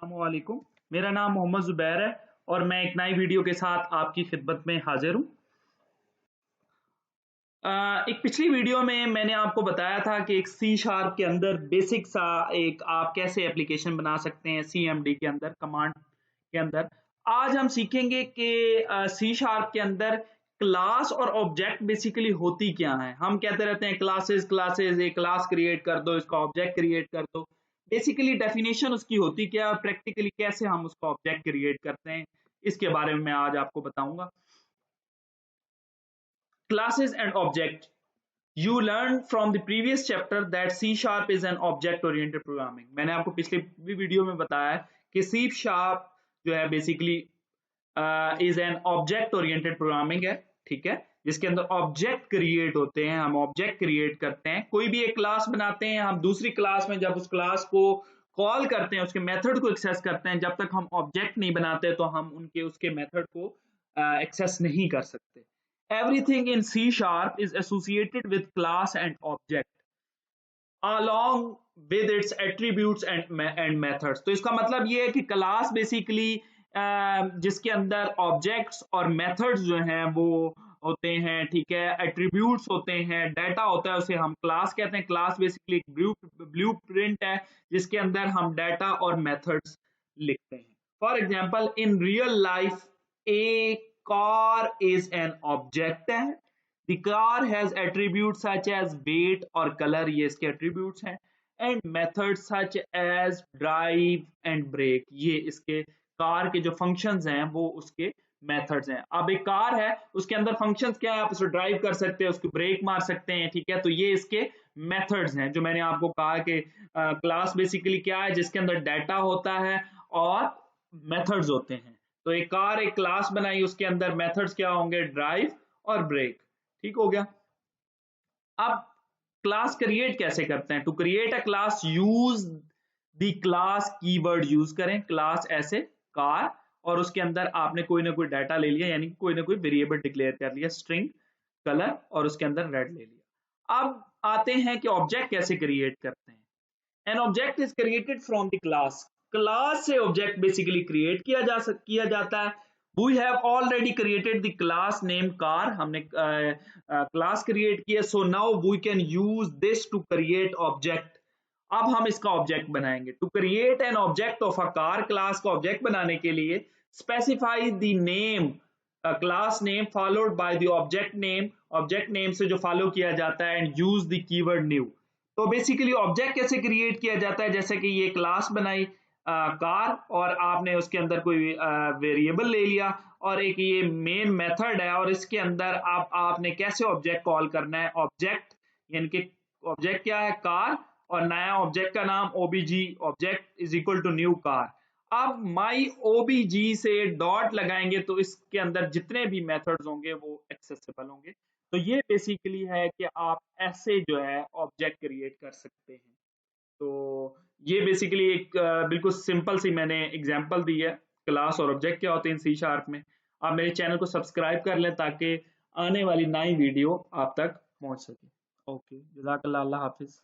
अस्सलामुअलैकुम। मेरा नाम मोहम्मद ज़ुबैर है और मैं एक नई वीडियो के साथ आपकी खिदमत में हाजिर हूँ। एक पिछली वीडियो में मैंने आपको बताया था कि एक सी शार्प के अंदर बेसिक सा एक आप कैसे एप्लीकेशन बना सकते हैं सीएमडी के अंदर, कमांड के अंदर। आज हम सीखेंगे कि सी शार्प के अंदर क्लास और ऑब्जेक्ट बेसिकली होती क्या है। हम कहते रहते हैं क्लासेस क्लासेस, एक क्लास क्रिएट कर दो, इसका ऑब्जेक्ट क्रिएट कर दो। बेसिकली डेफिनेशन उसकी होती क्या है और प्रैक्टिकली कैसे हम उसका ऑब्जेक्ट क्रिएट करते हैं, इसके बारे में मैं आज आपको बताऊंगा। Classes and object. You learned from the previous chapter that C sharp is an object oriented programming. मैंने आपको पिछले भी वीडियो में बताया है कि C sharp जो है basically is an object oriented programming है, ठीक है, जिसके अंदर ऑब्जेक्ट क्रिएट होते हैं। हम ऑब्जेक्ट क्रिएट करते हैं, कोई भी एक क्लास बनाते हैं, हम दूसरी क्लास में जब उस क्लास को कॉल करते हैं, उसके मेथड को एक्सेस करते हैं, जब तक हम ऑब्जेक्ट नहीं बनाते तो हम उनके उसके मेथड को एक्सेस नहीं कर सकते। Everything in C sharp is associated with class and object along with its attributes and methods। तो इसका मतलब ये है कि क्लास बेसिकली जिसके अंदर ऑब्जेक्ट्स और मेथड्स जो हैं वो होते हैं, ठीक है, एट्रीब्यूट्स होते हैं, डाटा होता है, उसे हम क्लास कहते हैं। क्लास बेसिकली एक ब्लूप्रिंट है जिसके अंदर हम डाटा और मेथड्स लिखते हैं। For example, in real life a car is an object है। The car has attributes such as weight और color, ये इसके attributes हैं, and methods such as drive and brake, ये इसके कार के जो functions हैं वो उसके methods हैं। अब एक कार है, उसके अंदर functions क्या है, आप उसे ड्राइव कर सकते हैं, उसकी ब्रेक मार सकते हैं, ठीक है, तो ये इसके methods हैं। जो मैंने आपको कहा कि क्लास बेसिकली क्या है, जिसके अंदर डाटा होता है और methods होते हैं। तो एक कार एक क्लास बनाई, उसके अंदर मेथड्स क्या होंगे, ड्राइव और ब्रेक, ठीक हो गया। अब क्लास क्रिएट कैसे करते हैं? To create a class use the class keyword use करें। क्लास ऐसे कार और उसके अंदर आपने कोई ना कोई डाटा ले लिया, यानी कोई ना कोई वेरिएबल डिक्लेयर कर लिया, स्ट्रिंग, कलर और उसके अंदर रेड ले लिया। अब आते हैं कि ऑब्जेक्ट कैसे क्रिएट करते हैं। An object is created from the class। Class से ऑब्जेक्ट बेसिकली क्रिएट किया जाता है। We have already created the class name car। हमने क्लास क्रिएट किया, so now we can use this to create object। अब हम इसका ऑब्जेक्ट बनाएंगे। To create an object of a car, class का ऑब्जेक्ट बनाने के लिए specify the name, class name followed by the object name, object name से जो फॉलो किया जाता है, and use the keyword new. तो बेसिकली ऑब्जेक्ट कैसे क्रिएट किया जाता है, जैसे कि ये क्लास बनाई कार और आपने उसके अंदर कोई वेरिएबल ले लिया और एक ये मेन मेथड है और इसके अंदर आपने कैसे ऑब्जेक्ट कॉल करना है। ऑब्जेक्ट यानी कि ऑब्जेक्ट क्या है, कार, और नया ऑब्जेक्ट का नाम OBJ, object is equal to new car. अब माई ओबीजी से डॉट लगाएंगे तो इसके अंदर जितने भी मेथड्स होंगे वो एक्सेसिबल होंगे। तो ये बेसिकली है कि आप ऐसे जो है ऑब्जेक्ट क्रिएट कर सकते हैं। तो ये बेसिकली एक बिल्कुल सिंपल सी मैंने एग्जांपल दी है क्लास और ऑब्जेक्ट क्या होते हैं सी शार्प में। आप मेरे चैनल को सब्सक्राइब कर लें ताकि आने वाली नई वीडियो आप तक पहुंच सके। ओके, जज़ाकल्लाह, अल्लाह हाफिज।